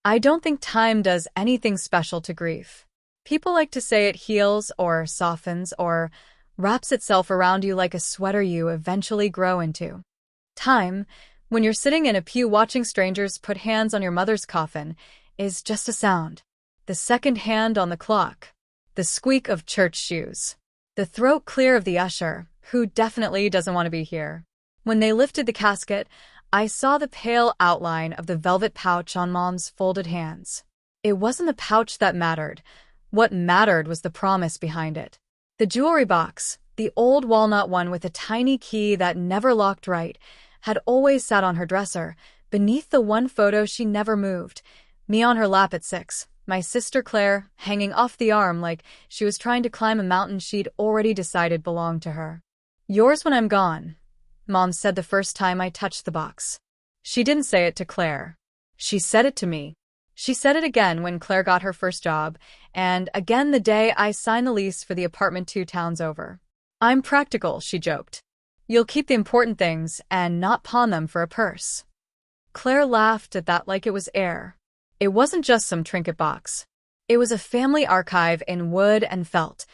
I don't think time does anything special to grief. People like to say it heals or softens or wraps itself around you like a sweater you eventually grow into. Time, when you're sitting in a pew watching strangers put hands on your mother's coffin, is just a sound. The second hand on the clock. The squeak of church shoes. The throat clear of the usher, who definitely doesn't want to be here. When they lifted the casket, I saw the pale outline of the velvet pouch on Mom's folded hands. It wasn't the pouch that mattered. What mattered was the promise behind it. The jewelry box, the old walnut one with a tiny key that never locked right, had always sat on her dresser, beneath the one photo she never moved. Me on her lap at 6, my sister Claire hanging off the arm like she was trying to climb a mountain she'd already decided belonged to her. "Yours when I'm gone," Mom said the first time I touched the box. She didn't say it to Claire. She said it to me. She said it again when Claire got her first job, and again the day I signed the lease for the apartment 2 towns over. "I'm practical," she joked. "You'll keep the important things and not pawn them for a purse." Claire laughed at that like it was air. It wasn't just some trinket box. It was a family archive in wood and felt.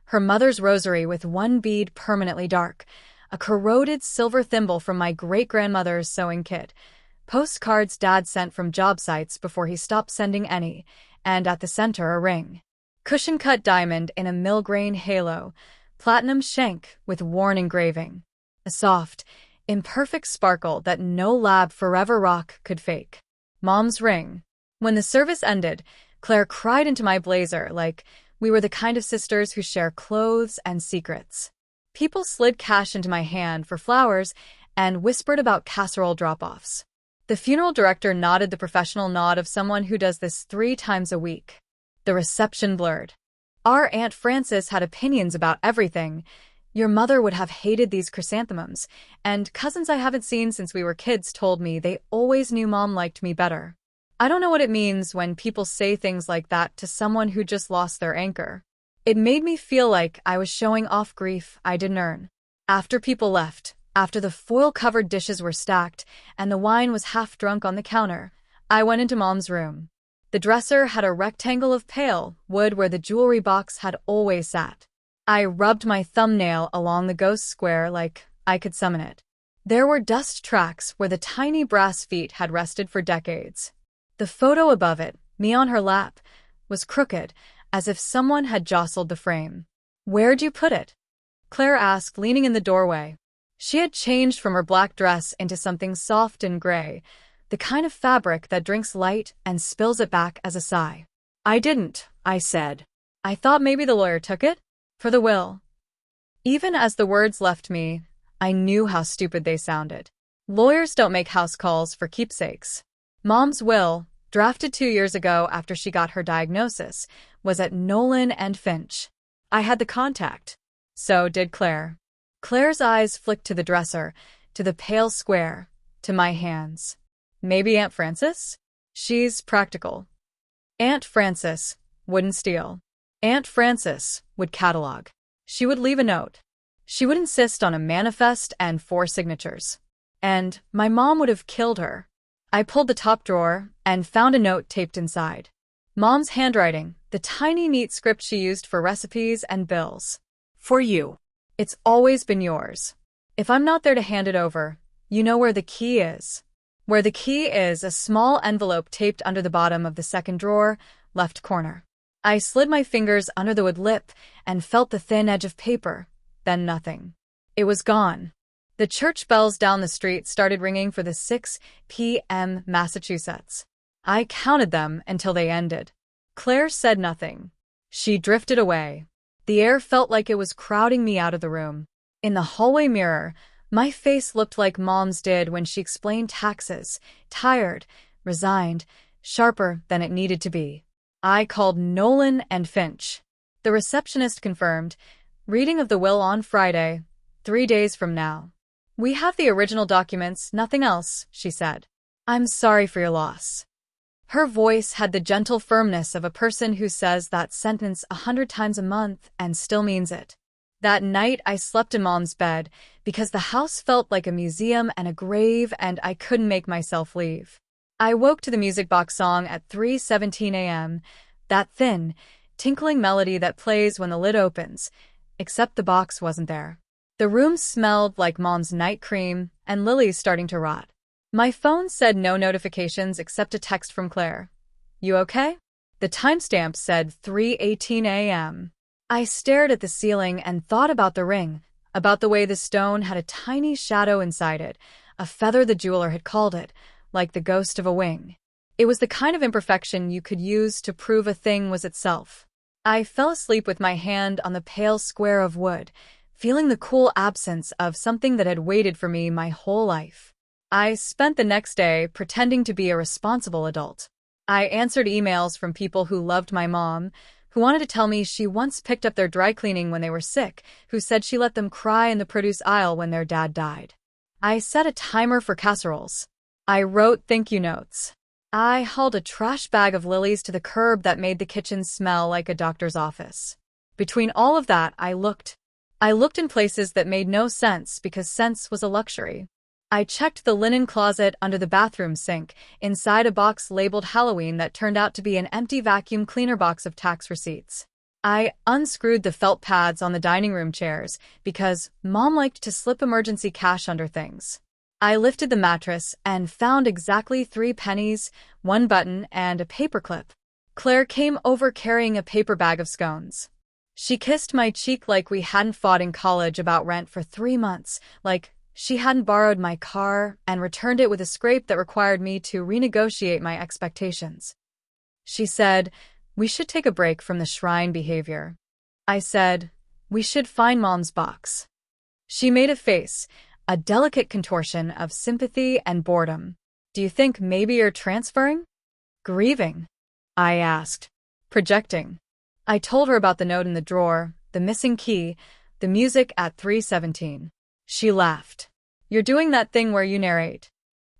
Her mother's rosary with one bead permanently dark, a corroded silver thimble from my great-grandmother's sewing kit, postcards Dad sent from job sites before he stopped sending any, and at the center a ring. Cushion-cut diamond in a mill-grain halo, platinum shank with worn engraving. A soft, imperfect sparkle that no lab forever rock could fake. Mom's ring. When the service ended, Claire cried into my blazer like we were the kind of sisters who share clothes and secrets. People slid cash into my hand for flowers and whispered about casserole drop-offs. The funeral director nodded the professional nod of someone who does this 3 times a week. The reception blurred. Our Aunt Frances had opinions about everything. Your mother would have hated these chrysanthemums, and cousins I haven't seen since we were kids told me they always knew Mom liked me better. I don't know what it means when people say things like that to someone who just lost their anchor. It made me feel like I was showing off grief I didn't earn. After people left, after the foil-covered dishes were stacked and the wine was half drunk on the counter, I went into Mom's room. The dresser had a rectangle of pale wood where the jewelry box had always sat. I rubbed my thumbnail along the ghost square like I could summon it. There were dust tracks where the tiny brass feet had rested for decades. The photo above it, me on her lap, was crooked, as if someone had jostled the frame. "Where'd you put it?" Claire asked, leaning in the doorway. She had changed from her black dress into something soft and gray, the kind of fabric that drinks light and spills it back as a sigh. "I didn't," I said. "I thought maybe the lawyer took it? For the will." Even as the words left me, I knew how stupid they sounded. Lawyers don't make house calls for keepsakes. Mom's will, drafted 2 years ago after she got her diagnosis, was at Nolan and Finch. I had the contact. So did Claire. Claire's eyes flicked to the dresser, to the pale square, to my hands. Maybe Aunt Frances? She's practical. Aunt Frances wouldn't steal. Aunt Frances would catalog. She would leave a note. She would insist on a manifest and 4 signatures. And my mom would have killed her. I pulled the top drawer and found a note taped inside. Mom's handwriting, the tiny neat script she used for recipes and bills. "For you. It's always been yours. If I'm not there to hand it over, you know where the key is." Where the key is, a small envelope taped under the bottom of the second drawer, left corner. I slid my fingers under the wood lip and felt the thin edge of paper, then nothing. It was gone. The church bells down the street started ringing for the 6 p.m. Massachusetts. I counted them until they ended. Claire said nothing. She drifted away. The air felt like it was crowding me out of the room. In the hallway mirror, my face looked like Mom's did when she explained taxes, tired, resigned, sharper than it needed to be. I called Nolan and Finch. The receptionist confirmed, "Reading of the will on Friday, 3 days from now." "We have the original documents, nothing else," she said. "I'm sorry for your loss." Her voice had the gentle firmness of a person who says that sentence 100 times a month and still means it. That night I slept in Mom's bed because the house felt like a museum and a grave and I couldn't make myself leave. I woke to the music box song at 3:17 a.m., that thin, tinkling melody that plays when the lid opens, except the box wasn't there. The room smelled like Mom's night cream and lilies starting to rot. My phone said no notifications except a text from Claire. You okay? The timestamp said 3:18 a.m. I stared at the ceiling and thought about the ring, about the way the stone had a tiny shadow inside it, a feather the jeweler had called it, like the ghost of a wing. It was the kind of imperfection you could use to prove a thing was itself. I fell asleep with my hand on the pale square of wood, feeling the cool absence of something that had waited for me my whole life. I spent the next day pretending to be a responsible adult. I answered emails from people who loved my mom, who wanted to tell me she once picked up their dry cleaning when they were sick, who said she let them cry in the produce aisle when their dad died. I set a timer for casseroles. I wrote thank you notes. I hauled a trash bag of lilies to the curb that made the kitchen smell like a doctor's office. Between all of that, I looked in places that made no sense because sense was a luxury. I checked the linen closet under the bathroom sink, inside a box labeled Halloween that turned out to be an empty vacuum cleaner box of tax receipts. I unscrewed the felt pads on the dining room chairs because Mom liked to slip emergency cash under things. I lifted the mattress and found exactly 3 pennies, 1 button, and a paperclip. Claire came over carrying a paper bag of scones. She kissed my cheek like we hadn't fought in college about rent for 3 months, like she hadn't borrowed my car and returned it with a scrape that required me to renegotiate my expectations. She said, we should take a break from the shrine behavior. I said, we should find Mom's box. She made a face, a delicate contortion of sympathy and boredom. Do you think maybe you're transferring? Grieving? I asked. Projecting. I told her about the note in the drawer, the missing key, the music at 3:17. She laughed. You're doing that thing where you narrate.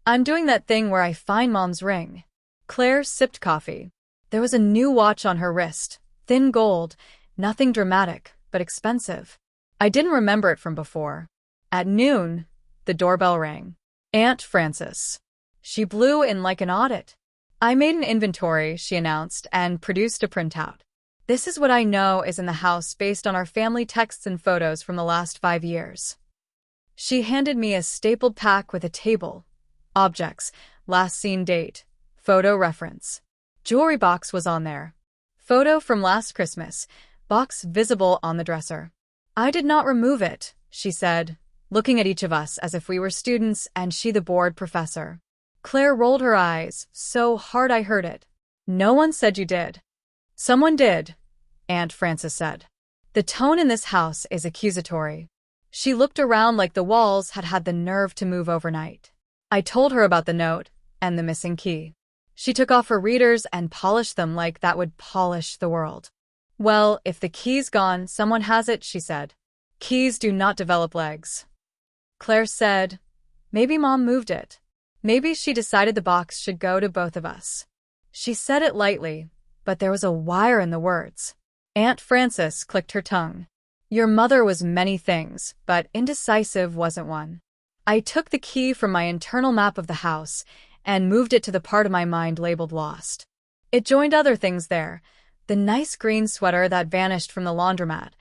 I'm doing that thing where I find Mom's ring. Claire sipped coffee. There was a new watch on her wrist, thin gold, nothing dramatic, but expensive. I didn't remember it from before. At noon, the doorbell rang. Aunt Frances. She blew in like an audit. I made an inventory, she announced, and produced a printout. This is what I know is in the house based on our family texts and photos from the last 5 years. She handed me a stapled pack with a table, objects, last seen date, photo reference. Jewelry box was on there. Photo from last Christmas, box visible on the dresser. I did not remove it, she said, looking at each of us as if we were students and she the bored professor. Claire rolled her eyes, so hard I heard it. No one said you did. Someone did, Aunt Frances said. The tone in this house is accusatory. She looked around like the walls had had the nerve to move overnight. I told her about the note and the missing key. She took off her readers and polished them like that would polish the world. Well, if the key's gone, someone has it, she said. Keys do not develop legs. Claire said, maybe Mom moved it. Maybe she decided the box should go to both of us. She said it lightly, but there was a wire in the words. Aunt Frances clicked her tongue. Your mother was many things, but indecisive wasn't one. I took the key from my internal map of the house and moved it to the part of my mind labeled lost. It joined other things there. The nice green sweater that vanished from the laundromat.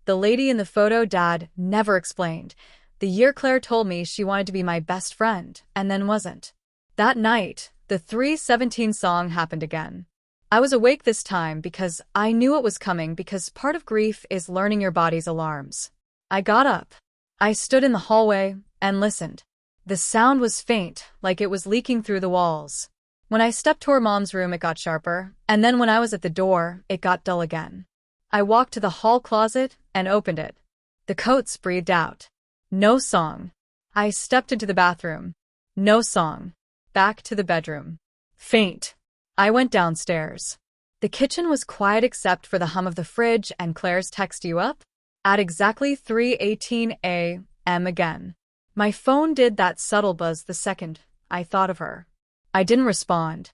The lady in the photo Dad never explained. The year Claire told me she wanted to be my best friend, and then wasn't. That night, the 3:17 song happened again. I was awake this time because I knew it was coming because part of grief is learning your body's alarms. I got up. I stood in the hallway and listened. The sound was faint, like it was leaking through the walls. When I stepped toward Mom's room, it got sharper, and then when I was at the door, it got dull again. I walked to the hall closet and opened it. The coats breathed out. No song. I stepped into the bathroom. No song. Back to the bedroom. Faint. I went downstairs. The kitchen was quiet except for the hum of the fridge and Claire's text, you up? At exactly 3:18 a.m. again. My phone did that subtle buzz the second I thought of her. I didn't respond.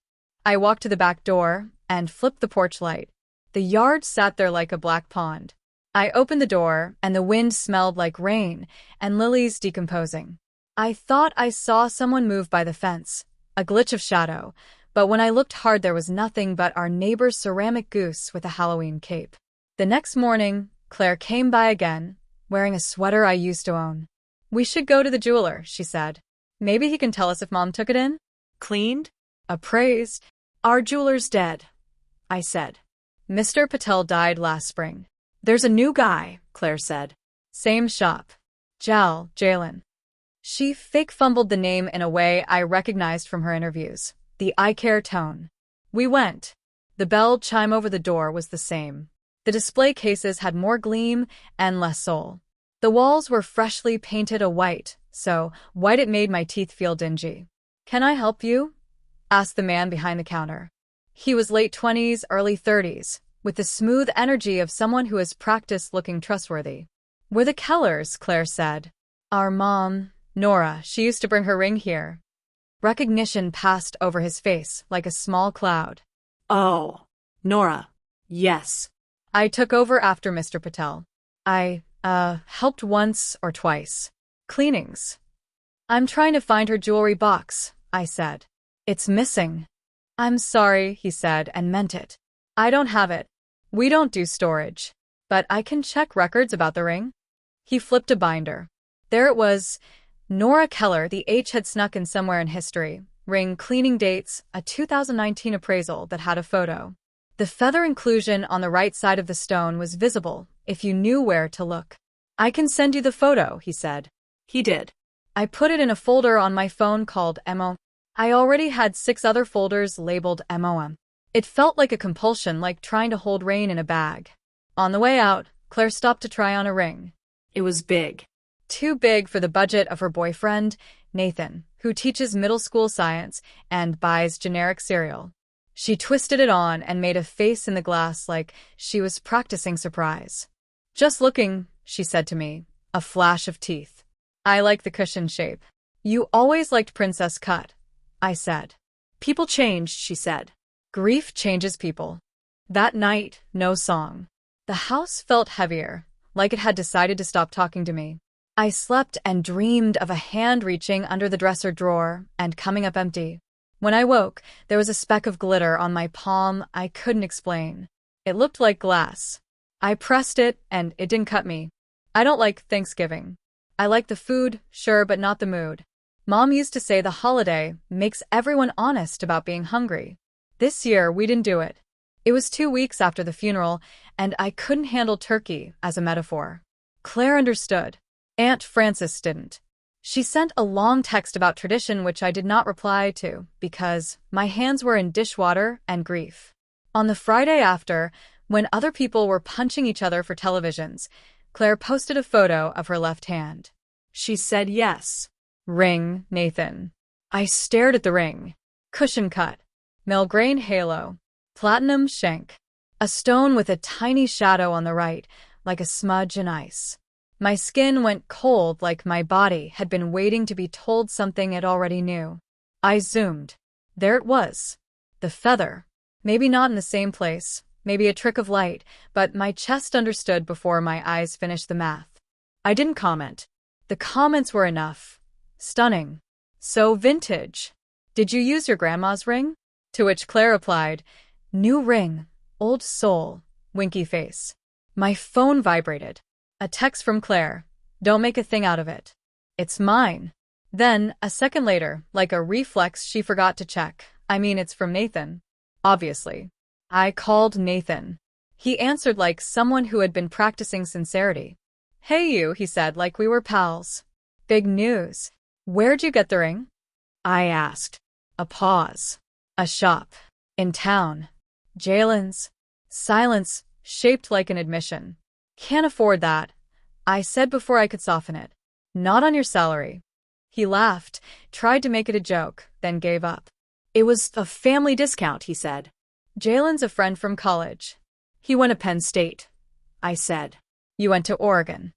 I walked to the back door and flipped the porch light. The yard sat there like a black pond. I opened the door and the wind smelled like rain and lilies decomposing. I thought I saw someone move by the fence, A glitch of shadow, but when I looked hard there was nothing but our neighbor's ceramic goose with a Halloween cape. The next morning, Claire came by again, wearing a sweater I used to own. "We should go to the jeweler," she said. "Maybe he can tell us if Mom took it in?" Cleaned? Appraised. Our jeweler's dead, I said. Mr. Patel died last spring. There's a new guy, Claire said. Same shop. Jalen. She fake fumbled the name in a way I recognized from her interviews. The I care tone. We went. The bell chime over the door was the same. The display cases had more gleam and less soul. The walls were freshly painted a white, so white it made my teeth feel dingy. "Can I help you?" asked the man behind the counter. He was late 20s, early 30s, with the smooth energy of someone who has practiced looking trustworthy. "We're the Kellers," Claire said. "Our mom, Nora, she used to bring her ring here." Recognition passed over his face like a small cloud. "Oh, Nora. Yes." I took over after Mr. Patel. I helped once or twice. Cleanings. "I'm trying to find her jewelry box," I said. "It's missing." "I'm sorry," he said, and meant it. "I don't have it. We don't do storage. But I can check records about the ring." He flipped a binder. There it was. Nora Keller, the H had snuck in somewhere in history. Ring, cleaning dates, a 2019 appraisal that had a photo. The feather inclusion on the right side of the stone was visible, if you knew where to look. "I can send you the photo," he said. He did. I put it in a folder on my phone called MO. I already had 6 other folders labeled MOM. It felt like a compulsion, like trying to hold rain in a bag. On the way out, Claire stopped to try on a ring. It was big. Too big for the budget of her boyfriend, Nathan, who teaches middle school science and buys generic cereal. She twisted it on and made a face in the glass like she was practicing surprise. "Just looking," she said to me, a flash of teeth. "I like the cushion shape." "You always liked princess cut," I said. "People changed," she said. "Grief changes people." That night, no song. The house felt heavier, like it had decided to stop talking to me. I slept and dreamed of a hand reaching under the dresser drawer and coming up empty. When I woke, there was a speck of glitter on my palm I couldn't explain. It looked like glass. I pressed it, and it didn't cut me. I don't like Thanksgiving. I like the food, sure, but not the mood. Mom used to say the holiday makes everyone honest about being hungry. This year, we didn't do it. It was 2 weeks after the funeral, and I couldn't handle turkey as a metaphor. Claire understood. Aunt Frances didn't. She sent a long text about tradition which I did not reply to because my hands were in dishwater and grief. On the Friday after, when other people were punching each other for televisions, Claire posted a photo of her left hand. She said yes. Ring, Nathan. I stared at the ring. Cushion cut. Melgrain halo. Platinum shank. A stone with a tiny shadow on the right, like a smudge in ice. My skin went cold like my body had been waiting to be told something it already knew. I zoomed. There it was. The feather. Maybe not in the same place, maybe a trick of light, but my chest understood before my eyes finished the math. I didn't comment. The comments were enough. Stunning. So vintage. Did you use your grandma's ring? To which Claire replied, "New ring, old soul, winky face." My phone vibrated. A text from Claire. "Don't make a thing out of it. It's mine." Then, a second later, like a reflex, she forgot to check. It's from Nathan. Obviously. I called Nathan. He answered like someone who had been practicing sincerity. "Hey you," he said like we were pals. "Big news. Where'd you get the ring?" I asked. A pause. "A shop. In town. Jalen's." Silence, shaped like an admission. "Can't afford that," I said before I could soften it. "Not on your salary." He laughed, tried to make it a joke, then gave up. "It was a family discount," he said. "Jalen's a friend from college." "He went to Penn State," I said. "You went to Oregon."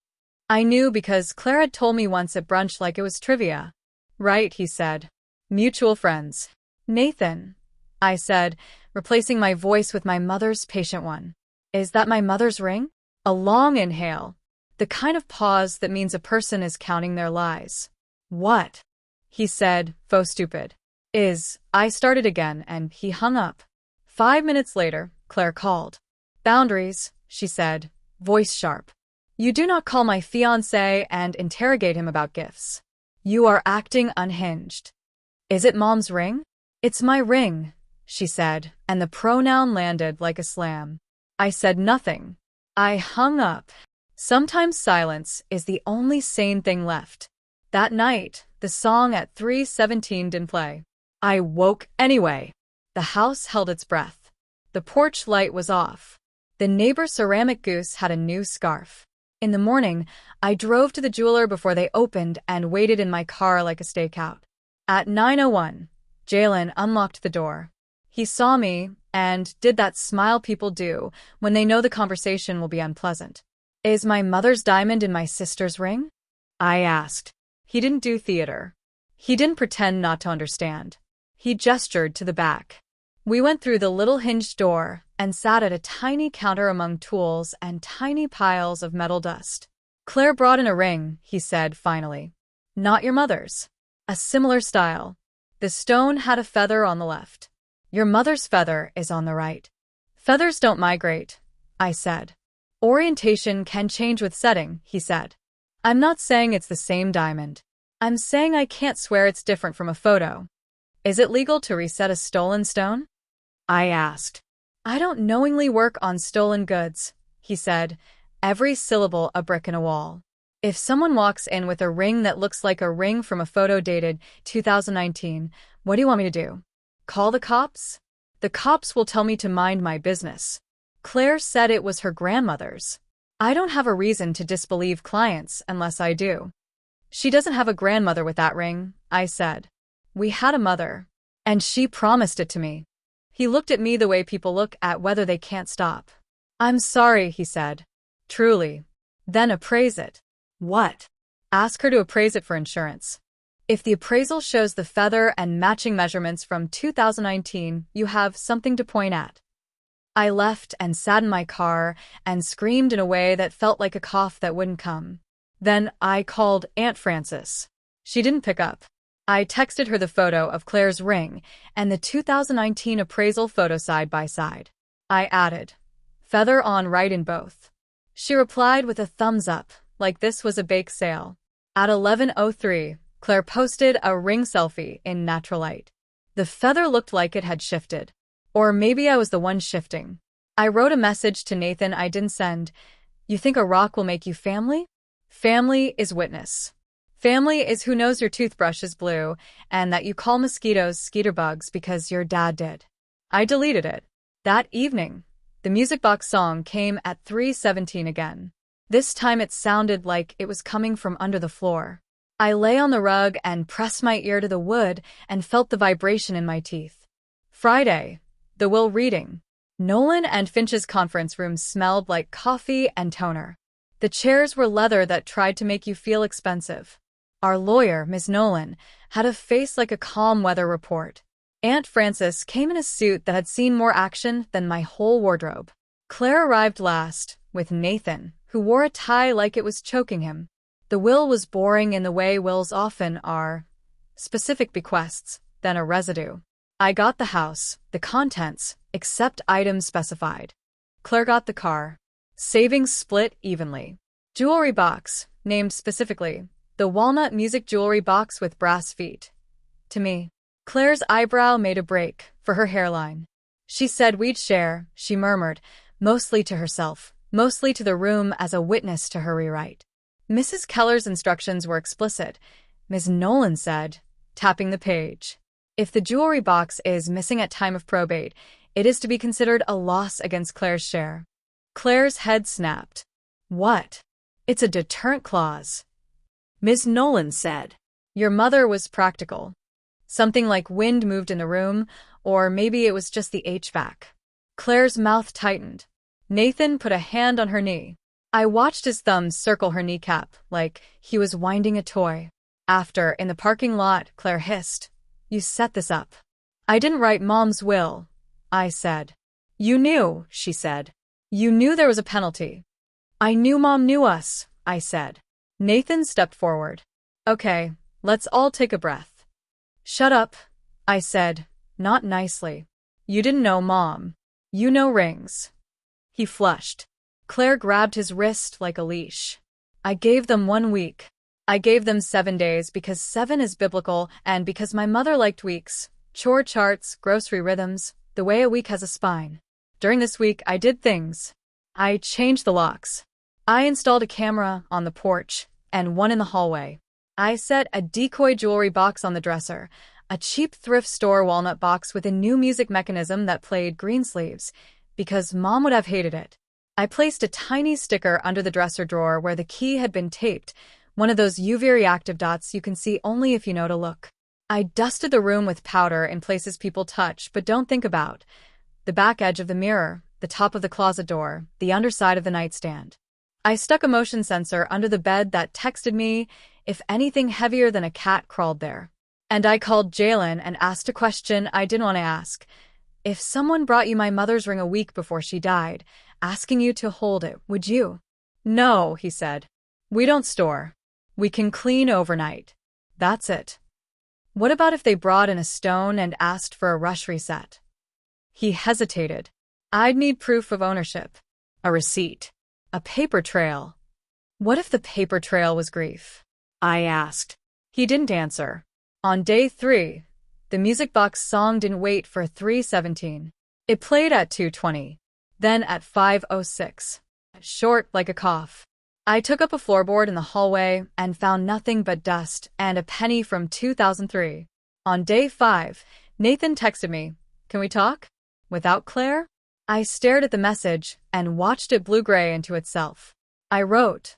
I knew because Claire had told me once at brunch like it was trivia. "Right," he said. "Mutual friends." "Nathan," I said, replacing my voice with my mother's patient one. "Is that my mother's ring?" A long inhale. The kind of pause that means a person is counting their lies. "What?" he said, faux stupid. I started again and he hung up. 5 minutes later, Claire called. Boundaries, she said, voice sharp. You do not call my fiancé and interrogate him about gifts. You are acting unhinged. Is it Mom's ring? It's my ring, she said, and the pronoun landed like a slam. I said nothing. I hung up. Sometimes silence is the only sane thing left. That night, the song at 3:17 didn't play. I woke anyway. The house held its breath. The porch light was off. The neighbor's ceramic goose had a new scarf. In the morning, I drove to the jeweler before they opened and waited in my car like a stakeout. At 9:01, Jalen unlocked the door. He saw me and did that smile people do when they know the conversation will be unpleasant. Is my mother's diamond in my sister's ring? I asked. He didn't do theater. He didn't pretend not to understand. He gestured to the back. We went through the little hinged door and sat at a tiny counter among tools and tiny piles of metal dust. Claire brought in a ring, he said finally. Not your mother's. A similar style. The stone had a feather on the left. Your mother's feather is on the right. Feathers don't migrate, I said. Orientation can change with setting, he said. I'm not saying it's the same diamond. I'm saying I can't swear it's different from a photo. Is it legal to reset a stolen stone? I asked. I don't knowingly work on stolen goods, he said, every syllable a brick in a wall. If someone walks in with a ring that looks like a ring from a photo dated 2019, what do you want me to do? Call the cops? The cops will tell me to mind my business. Claire said it was her grandmother's. I don't have a reason to disbelieve clients unless I do. She doesn't have a grandmother with that ring, I said. We had a mother, and she promised it to me. He looked at me the way people look at whether they can't stop. I'm sorry, he said. Truly. Then appraise it. What? Ask her to appraise it for insurance. If the appraisal shows the feather and matching measurements from 2019, you have something to point at. I left and sat in my car and screamed in a way that felt like a cough that wouldn't come. Then I called Aunt Frances. She didn't pick up. I texted her the photo of Claire's ring and the 2019 appraisal photo side by side. I added, feather on right in both. She replied with a thumbs up, like this was a bake sale. At 11:03, Claire posted a ring selfie in natural light. The feather looked like it had shifted. Or maybe I was the one shifting. I wrote a message to Nathan I didn't send. You think a rock will make you family? Family is witness. Family is who knows your toothbrush is blue and that you call mosquitoes skeeter bugs because your dad did. I deleted it. That evening, the music box song came at 3:17 again. This time it sounded like it was coming from under the floor. I lay on the rug and pressed my ear to the wood and felt the vibration in my teeth. Friday. The will reading. Nolan and Finch's conference room smelled like coffee and toner. The chairs were leather that tried to make you feel expensive. Our lawyer, Ms. Nolan, had a face like a calm weather report. Aunt Frances came in a suit that had seen more action than my whole wardrobe. Claire arrived last, with Nathan, who wore a tie like it was choking him. The will was boring in the way wills often are. Specific bequests, then a residue. I got the house, the contents, except items specified. Claire got the car. Savings split evenly. Jewelry box, named specifically, the walnut music jewelry box with brass feet. To me. Claire's eyebrow made a break for her hairline. She said we'd share, she murmured, mostly to herself, mostly to the room as a witness to her rewrite. Mrs. Keller's instructions were explicit. Ms. Nolan said, tapping the page. If the jewelry box is missing at time of probate, it is to be considered a loss against Claire's share. Claire's head snapped. What? It's a deterrent clause. Ms. Nolan said. Your mother was practical. Something like wind moved in the room, or maybe it was just the HVAC. Claire's mouth tightened. Nathan put a hand on her knee. I watched his thumbs circle her kneecap, like he was winding a toy. After, in the parking lot, Claire hissed. You set this up. I didn't write Mom's will, I said. You knew, she said. You knew there was a penalty. I knew Mom knew us, I said. Nathan stepped forward. Okay, let's all take a breath. Shut up, I said, not nicely. You didn't know, Mom. You know rings. He flushed. Claire grabbed his wrist like a leash. I gave them 1 week. I gave them 7 days because 7 is biblical and because my mother liked weeks, chore charts, grocery rhythms, the way a week has a spine. During this week, I did things. I changed the locks. I installed a camera on the porch and one in the hallway. I set a decoy jewelry box on the dresser, a cheap thrift store walnut box with a new music mechanism that played Greensleeves, because Mom would have hated it. I placed a tiny sticker under the dresser drawer where the key had been taped, one of those UV reactive dots you can see only if you know to look. I dusted the room with powder in places people touch but don't think about. The back edge of the mirror, the top of the closet door, the underside of the nightstand. I stuck a motion sensor under the bed that texted me if anything heavier than a cat crawled there. And I called Jalen and asked a question I didn't want to ask. If someone brought you my mother's ring a week before she died, asking you to hold it, would you? No, he said. We don't store. We can clean overnight. That's it. What about if they brought in a stone and asked for a rush reset? He hesitated. I'd need proof of ownership. A receipt. A paper trail. What if the paper trail was grief? I asked. He didn't answer. On day 3, the music box song didn't wait for 3:17. It played at 2:20, then at 5:06. Short like a cough. I took up a floorboard in the hallway and found nothing but dust and a penny from 2003. On day 5, Nathan texted me, "Can we talk?" Without Claire? I stared at the message and watched it blue-gray into itself. I wrote,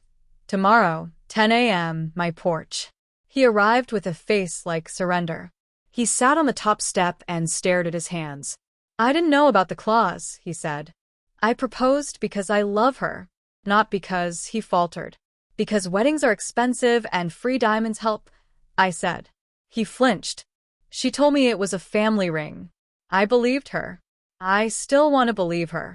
"Tomorrow, 10 a.m., my porch." He arrived with a face like surrender. He sat on the top step and stared at his hands. "I didn't know about the clause," he said. "I proposed because I love her, not because," he faltered. "Because weddings are expensive and free diamonds help," I said. He flinched. "She told me it was a family ring." I believed her. I still want to believe her.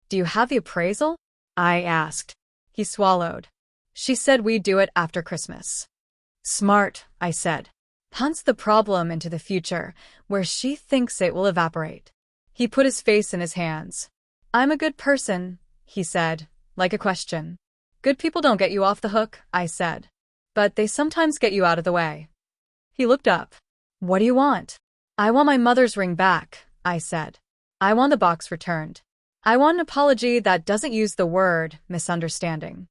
"Do you have the appraisal?" I asked. He swallowed. "She said we'd do it after Christmas." "Smart," I said. "Punts the problem into the future, where she thinks it will evaporate." He put his face in his hands. "I'm a good person," he said, like a question. "Good people don't get you off the hook," I said. "But they sometimes get you out of the way." He looked up. "What do you want?" "I want my mother's ring back," I said. "I want the box returned. I want an apology that doesn't use the word misunderstanding.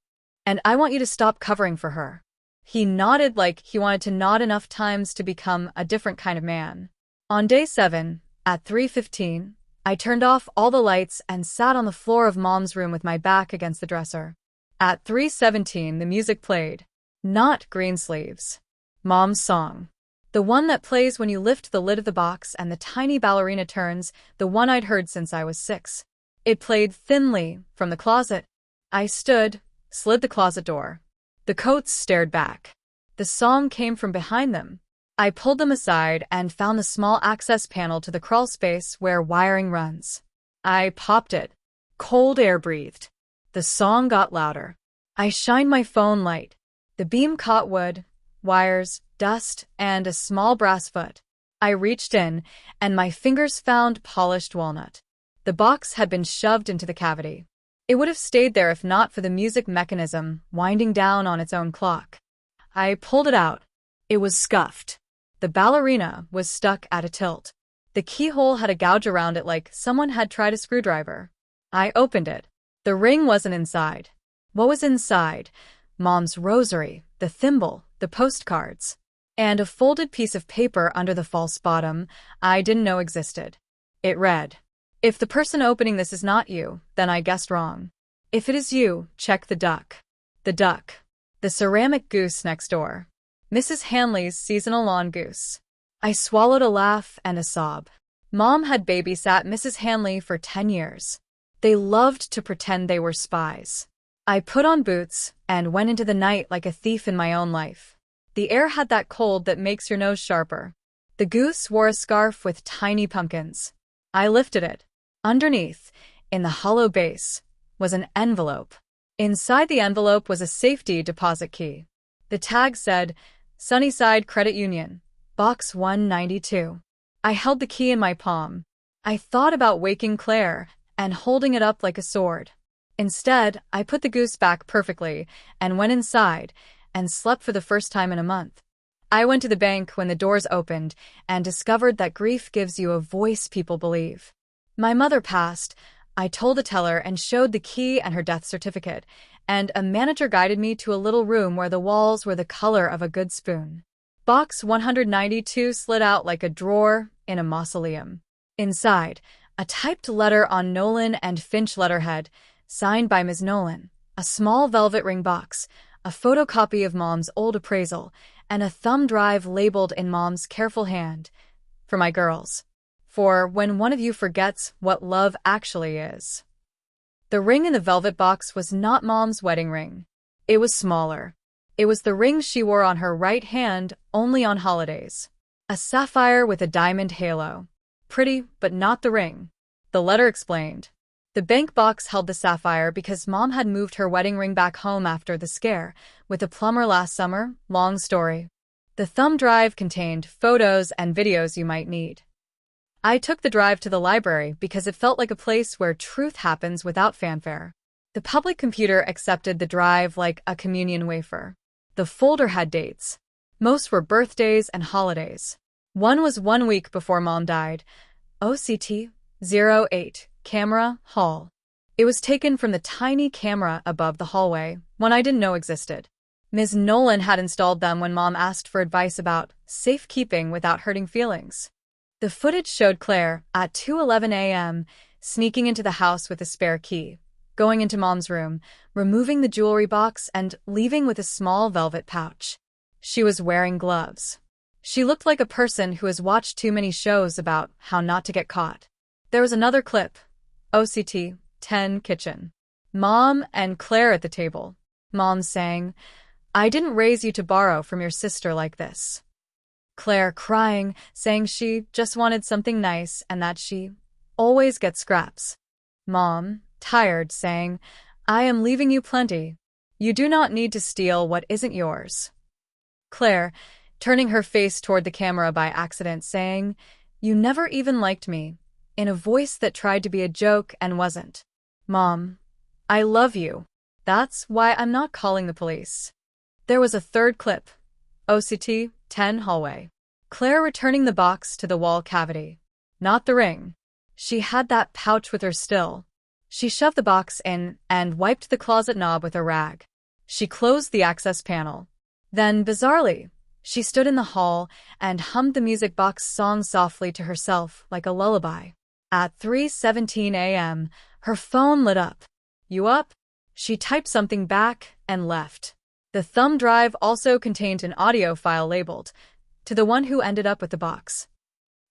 And I want you to stop covering for her." He nodded like he wanted to nod enough times to become a different kind of man. On day 7, at 3:15, I turned off all the lights and sat on the floor of Mom's room with my back against the dresser. At 3:17, the music played. Not Greensleeves. Mom's song. The one that plays when you lift the lid of the box and the tiny ballerina turns, the one I'd heard since I was 6. It played thinly from the closet. I stood, slid the closet door. The coats stared back. The song came from behind them. I pulled them aside and found the small access panel to the crawl space where wiring runs. I popped it. Cold air breathed. The song got louder. I shined my phone light. The beam caught wood, wires, dust, and a small brass foot. I reached in, and my fingers found polished walnut. The box had been shoved into the cavity. It would have stayed there if not for the music mechanism winding down on its own clock. I pulled it out. It was scuffed. The ballerina was stuck at a tilt. The keyhole had a gouge around it like someone had tried a screwdriver. I opened it. The ring wasn't inside. What was inside? Mom's rosary, the thimble, the postcards, and a folded piece of paper under the false bottom I didn't know existed. It read, "If the person opening this is not you, then I guessed wrong. If it is you, check the duck." The duck. The ceramic goose next door. Mrs. Hanley's seasonal lawn goose. I swallowed a laugh and a sob. Mom had babysat Mrs. Hanley for 10 years. They loved to pretend they were spies. I put on boots and went into the night like a thief in my own life. The air had that cold that makes your nose sharper. The goose wore a scarf with tiny pumpkins. I lifted it. Underneath, in the hollow base, was an envelope. Inside the envelope was a safety deposit key. The tag said, Sunnyside Credit Union, Box 192. I held the key in my palm. I thought about waking Claire and holding it up like a sword. Instead, I put the goose back perfectly and went inside and slept for the first time in a month. I went to the bank when the doors opened and discovered that grief gives you a voice people believe. My mother passed. I told the teller and showed the key and her death certificate, and a manager guided me to a little room where the walls were the color of a good spoon. Box 192 slid out like a drawer in a mausoleum. Inside, a typed letter on Nolan and Finch letterhead, signed by Ms. Nolan, a small velvet ring box, a photocopy of Mom's old appraisal, and a thumb drive labeled in Mom's careful hand. For my girls. For when one of you forgets what love actually is. The ring in the velvet box was not Mom's wedding ring. It was smaller. It was the ring she wore on her right hand only on holidays. A sapphire with a diamond halo. Pretty, but not the ring. The letter explained. The bank box held the sapphire because Mom had moved her wedding ring back home after the scare with a plumber last summer. Long story. The thumb drive contained photos and videos you might need. I took the drive to the library because it felt like a place where truth happens without fanfare. The public computer accepted the drive like a communion wafer. The folder had dates. Most were birthdays and holidays. One was 1 week before Mom died. OCT 08, camera, hall. It was taken from the tiny camera above the hallway, one I didn't know existed. Ms. Nolan had installed them when Mom asked for advice about safekeeping without hurting feelings. The footage showed Claire, at 2:11 a.m., sneaking into the house with a spare key, going into Mom's room, removing the jewelry box and leaving with a small velvet pouch. She was wearing gloves. She looked like a person who has watched too many shows about how not to get caught. There was another clip. OCT 10 kitchen. Mom and Claire at the table. Mom saying, "I didn't raise you to borrow from your sister like this." Claire crying, saying she just wanted something nice and that she always gets scraps. Mom, tired, saying, "I am leaving you plenty. You do not need to steal what isn't yours." Claire, turning her face toward the camera by accident, saying, "You never even liked me," in a voice that tried to be a joke and wasn't. Mom, "I love you. That's why I'm not calling the police." There was a third clip. OCT 10 hallway. Claire returning the box to the wall cavity. Not the ring. She had that pouch with her still. She shoved the box in and wiped the closet knob with a rag. She closed the access panel. Then, bizarrely, she stood in the hall and hummed the music box song softly to herself like a lullaby. At 3:17 a.m., her phone lit up. "You up?" She typed something back and left. The thumb drive also contained an audio file labeled, "To the one who ended up with the box."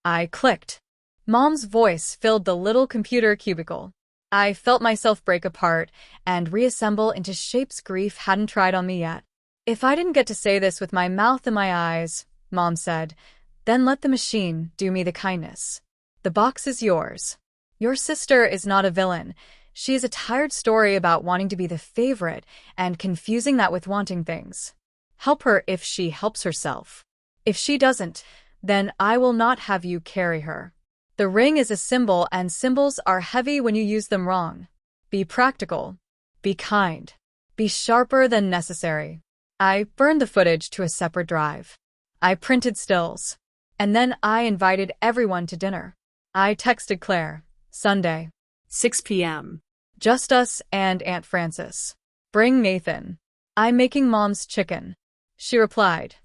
I clicked. Mom's voice filled the little computer cubicle. I felt myself break apart and reassemble into shapes grief hadn't tried on me yet. "If I didn't get to say this with my mouth and my eyes," Mom said, "then let the machine do me the kindness. The box is yours. Your sister is not a villain. She is a tired story about wanting to be the favorite and confusing that with wanting things. Help her if she helps herself. If she doesn't, then I will not have you carry her. The ring is a symbol and symbols are heavy when you use them wrong. Be practical. Be kind. Be sharper than necessary." I burned the footage to a separate drive. I printed stills. And then I invited everyone to dinner. I texted Claire. Sunday. 6 p.m. Just us and Aunt Frances. Bring Nathan. I'm making Mom's chicken. She replied.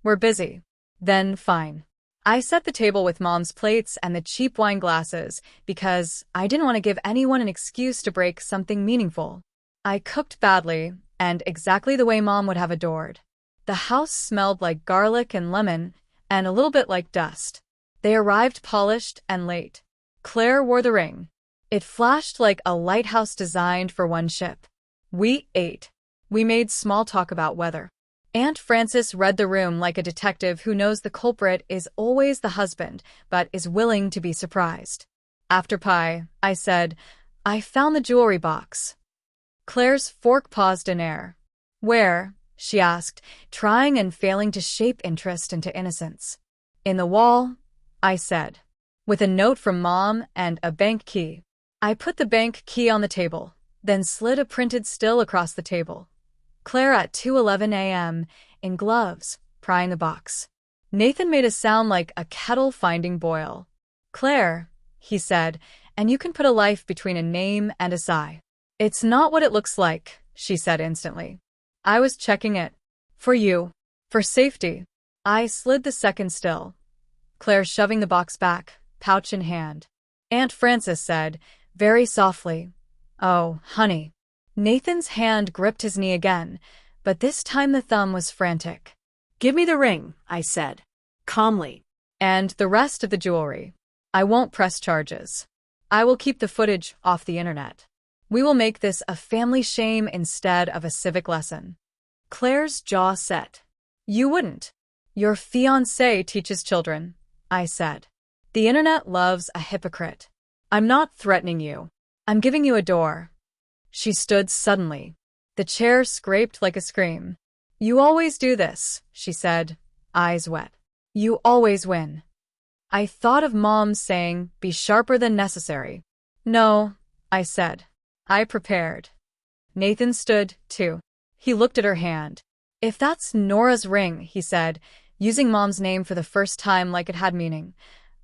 We're busy. Then fine. I set the table with Mom's plates and the cheap wine glasses because I didn't want to give anyone an excuse to break something meaningful. I cooked badly and exactly the way Mom would have adored. The house smelled like garlic and lemon and a little bit like dust. They arrived polished and late. Claire wore the ring. It flashed like a lighthouse designed for one ship. We ate. We made small talk about weather. Aunt Frances read the room like a detective who knows the culprit is always the husband, but is willing to be surprised. After pie, I said, "I found the jewelry box." Claire's fork paused in air. "Where?" she asked, trying and failing to shape interest into innocence. "In the wall," I said, with a note from Mom and a bank key. I put the bank key on the table, then slid a printed still across the table. Claire at 2:11 a.m., in gloves, prying the box. Nathan made a sound like a kettle finding boil. Claire, he said, and you can put a life between a name and a sigh. It's not what it looks like, she said instantly. I was checking it. For you. For safety. I slid the second still. Claire shoving the box back, pouch in hand. Aunt Frances said, very softly, "Oh, honey." Nathan's hand gripped his knee again, but this time the thumb was frantic. Give me the ring, I said, calmly. And the rest of the jewelry. I won't press charges. I will keep the footage off the internet. We will make this a family shame instead of a civic lesson. Claire's jaw set. You wouldn't. Your fiancé teaches children, I said. The internet loves a hypocrite. I'm not threatening you. I'm giving you a door. She stood suddenly. The chair scraped like a scream. You always do this, she said, eyes wet. You always win. I thought of Mom saying, be sharper than necessary. No, I said. I prepared. Nathan stood, too. He looked at her hand. If that's Nora's ring, he said, using Mom's name for the first time like it had meaning,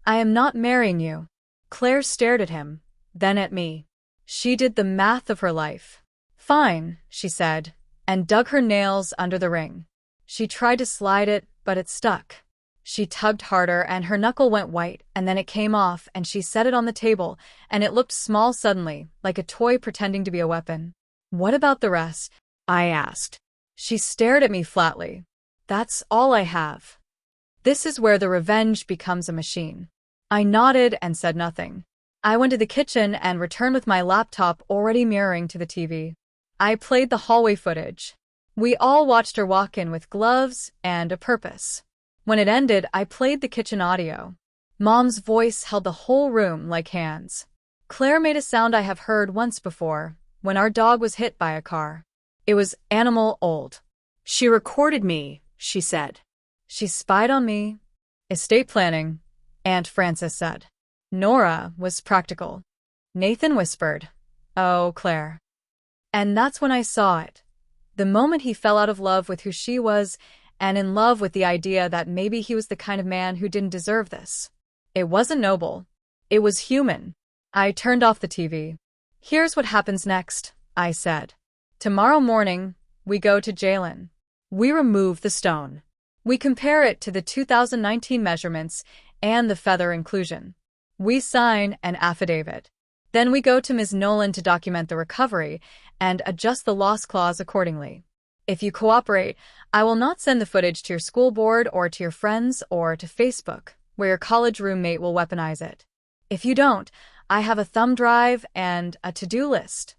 I am not marrying you. Claire stared at him, then at me. She did the math of her life. Fine, she said, and dug her nails under the ring. She tried to slide it, but it stuck. She tugged harder and her knuckle went white, and then it came off and she set it on the table, and it looked small suddenly, like a toy pretending to be a weapon. What about the rest? I asked. She stared at me flatly. That's all I have. This is where the revenge becomes a machine. I nodded and said nothing. I went to the kitchen and returned with my laptop already mirroring to the TV. I played the hallway footage. We all watched her walk in with gloves and a purpose. When it ended, I played the kitchen audio. Mom's voice held the whole room like hands. Claire made a sound I have heard once before, when our dog was hit by a car. It was animal old. She recorded me, she said. She spied on me. Estate planning, Aunt Frances said. Nora was practical. Nathan whispered, "Oh, Claire." And that's when I saw it. The moment he fell out of love with who she was, and in love with the idea that maybe he was the kind of man who didn't deserve this. It wasn't noble. It was human. I turned off the TV. Here's what happens next, I said. Tomorrow morning, we go to Jalen. We remove the stone. We compare it to the 2019 measurements and the feather inclusion. We sign an affidavit. Then we go to Ms. Nolan to document the recovery and adjust the loss clause accordingly. If you cooperate, I will not send the footage to your school board or to your friends or to Facebook, where your college roommate will weaponize it. If you don't, I have a thumb drive and a to-do list.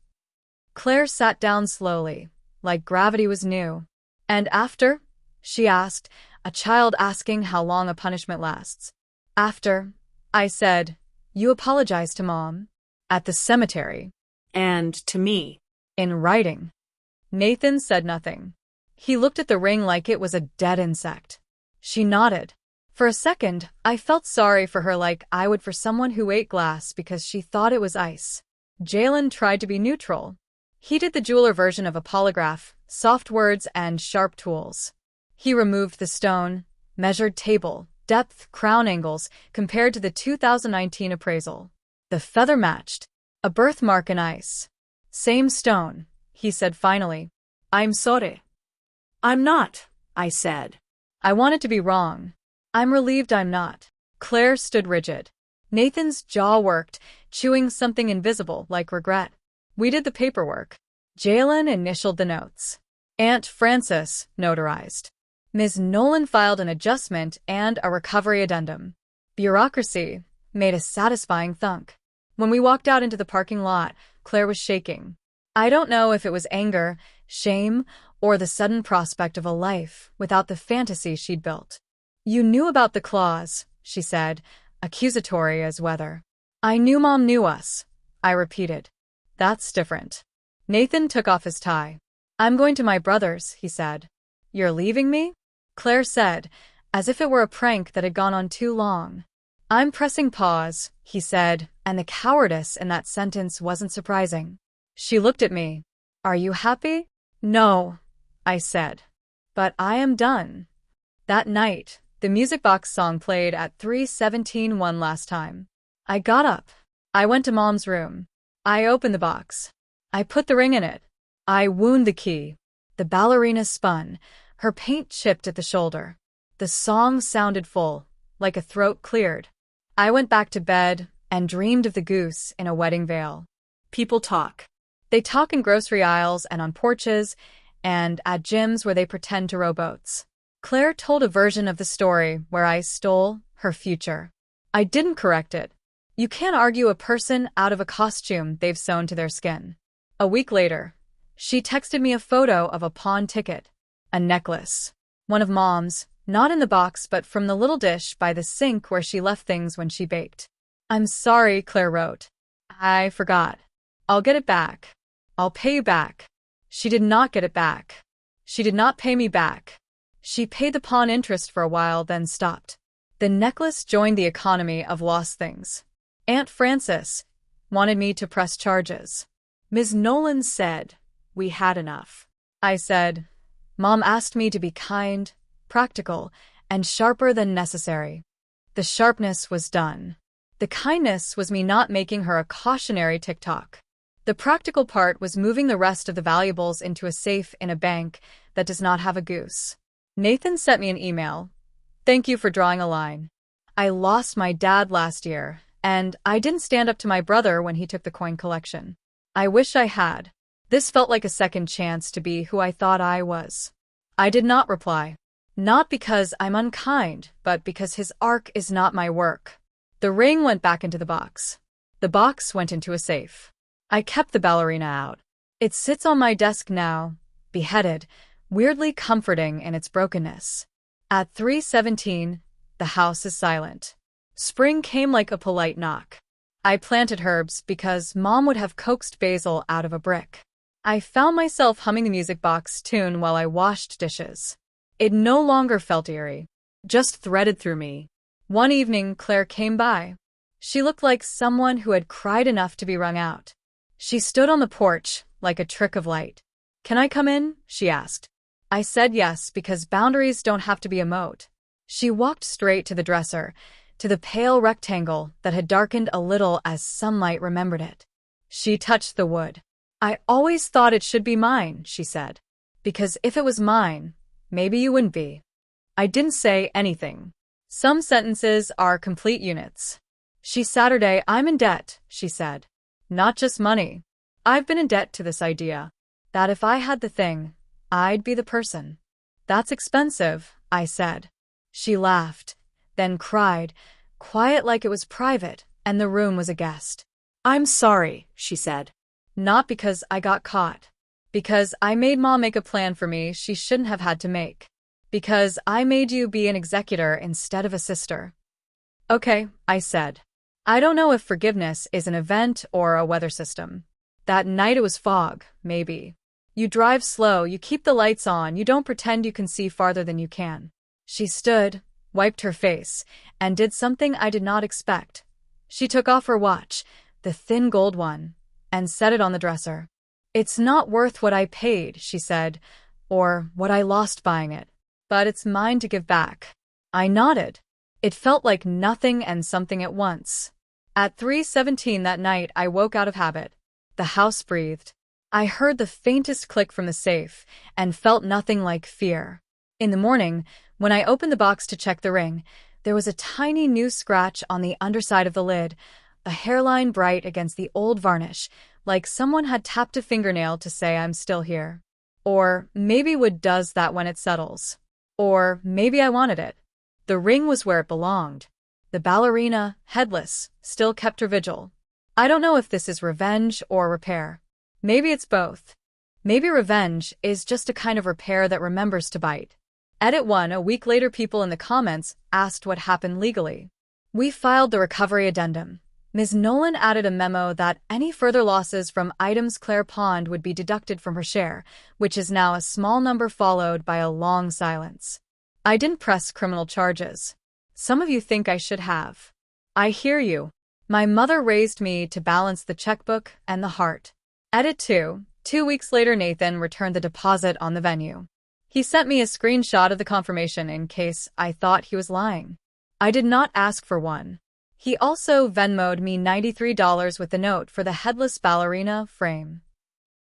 Claire sat down slowly, like gravity was new. And after? She asked, a child asking how long a punishment lasts. After, I said, you apologize to Mom. At the cemetery. And to me. In writing. Nathan said nothing. He looked at the ring like it was a dead insect. She nodded. For a second, I felt sorry for her like I would for someone who ate glass because she thought it was ice. Jalen tried to be neutral. He did the jeweler version of a polygraph, soft words and sharp tools. He removed the stone, measured table, depth, crown angles, compared to the 2019 appraisal. The feather matched. A birthmark in ice. Same stone, he said finally. I'm sorry. I'm not, I said. I wanted to be wrong. I'm relieved I'm not. Claire stood rigid. Nathan's jaw worked, chewing something invisible like regret. We did the paperwork. Jalen initialed the notes. Aunt Frances notarized. Ms. Nolan filed an adjustment and a recovery addendum. Bureaucracy made a satisfying thunk. When we walked out into the parking lot, Claire was shaking. I don't know if it was anger, shame, or the sudden prospect of a life without the fantasy she'd built. You knew about the clause, she said, accusatory as weather. I knew Mom knew us, I repeated. That's different. Nathan took off his tie. I'm going to my brother's, he said. You're leaving me? Claire said, as if it were a prank that had gone on too long. I'm pressing pause, he said, and the cowardice in that sentence wasn't surprising. She looked at me. Are you happy? No, I said. But I am done. That night, the music box song played at 3:17 one last time. I got up. I went to Mom's room. I opened the box. I put the ring in it. I wound the key. The ballerina spun. Her paint chipped at the shoulder. The song sounded full, like a throat cleared. I went back to bed and dreamed of the goose in a wedding veil. People talk. They talk in grocery aisles and on porches and at gyms where they pretend to row boats. Claire told a version of the story where I stole her future. I didn't correct it. You can't argue a person out of a costume they've sewn to their skin. A week later, she texted me a photo of a pawn ticket, a necklace. One of Mom's, not in the box but from the little dish by the sink where she left things when she baked. I'm sorry, Claire wrote. I forgot. I'll get it back. I'll pay you back. She did not get it back. She did not pay me back. She paid the pawn interest for a while, then stopped. The necklace joined the economy of lost things. Aunt Frances wanted me to press charges. Ms. Nolan said, we had enough. I said, Mom asked me to be kind, practical, and sharper than necessary. The sharpness was done. The kindness was me not making her a cautionary TikTok. The practical part was moving the rest of the valuables into a safe in a bank that does not have a goose. Nathan sent me an email. Thank you for drawing a line. I lost my dad last year, and I didn't stand up to my brother when he took the coin collection. I wish I had. This felt like a second chance to be who I thought I was. I did not reply. Not because I'm unkind, but because his arc is not my work. The ring went back into the box. The box went into a safe. I kept the ballerina out. It sits on my desk now, beheaded, weirdly comforting in its brokenness. At 3:17, the house is silent. Spring came like a polite knock. I planted herbs because Mom would have coaxed basil out of a brick. I found myself humming the music box tune while I washed dishes. It no longer felt eerie, just threaded through me. One evening, Claire came by. She looked like someone who had cried enough to be wrung out. She stood on the porch, like a trick of light. Can I come in? She asked. I said yes because boundaries don't have to be a moat. She walked straight to the dresser, to the pale rectangle that had darkened a little as sunlight remembered it. She touched the wood. I always thought it should be mine, she said. Because if it was mine, maybe you wouldn't be. I didn't say anything. Some sentences are complete units. Saturday, I'm in debt, she said. Not just money. I've been in debt to this idea that if I had the thing, I'd be the person. That's expensive, I said. She laughed, then cried, quiet like it was private, and the room was a guest. I'm sorry, she said. Not because I got caught. Because I made Mom make a plan for me she shouldn't have had to make. Because I made you be an executor instead of a sister. Okay, I said. I don't know if forgiveness is an event or a weather system. That night it was fog, maybe. You drive slow, you keep the lights on, you don't pretend you can see farther than you can. She stood, wiped her face, and did something I did not expect. She took off her watch, the thin gold one, and set it on the dresser. It's not worth what I paid, she said, or what I lost buying it. But it's mine to give back. I nodded. It felt like nothing and something at once. At 3:17 that night, I woke out of habit. The house breathed. I heard the faintest click from the safe and felt nothing like fear. In the morning, when I opened the box to check the ring, there was a tiny new scratch on the underside of the lid, a hairline bright against the old varnish, like someone had tapped a fingernail to say I'm still here. Or maybe wood does that when it settles. Or maybe I wanted it. The ring was where it belonged. The ballerina, headless, still kept her vigil. I don't know if this is revenge or repair. Maybe it's both. Maybe revenge is just a kind of repair that remembers to bite. Edit 1. A week later, people in the comments asked what happened legally. We filed the recovery addendum. Ms. Nolan added a memo that any further losses from items Claire pawned would be deducted from her share, which is now a small number followed by a long silence. I didn't press criminal charges. Some of you think I should have. I hear you. My mother raised me to balance the checkbook and the heart. Edit 2. 2 weeks later, Nathan returned the deposit on the venue. He sent me a screenshot of the confirmation in case I thought he was lying. I did not ask for one. He also Venmo'd me $93 with the note for the headless ballerina frame.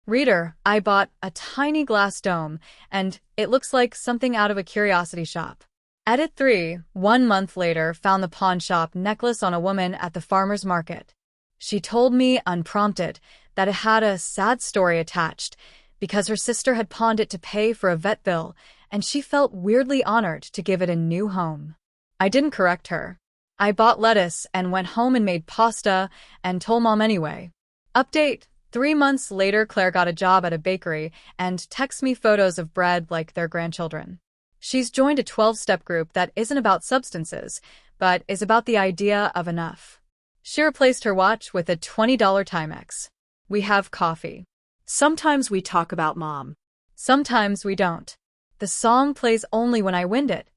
Reader, I bought a tiny glass dome, and it looks like something out of a curiosity shop. Edit 3. 1 month later, found the pawn shop necklace on a woman at the farmer's market. She told me, unprompted, that it had a sad story attached because her sister had pawned it to pay for a vet bill, and she felt weirdly honored to give it a new home. I didn't correct her. I bought lettuce and went home and made pasta and told Mom anyway. Update. 3 months later, Claire got a job at a bakery and texts me photos of bread like their grandchildren. She's joined a 12-step group that isn't about substances, but is about the idea of enough. She replaced her watch with a $20 Timex. We have coffee. Sometimes we talk about Mom. Sometimes we don't. The song plays only when I wind it.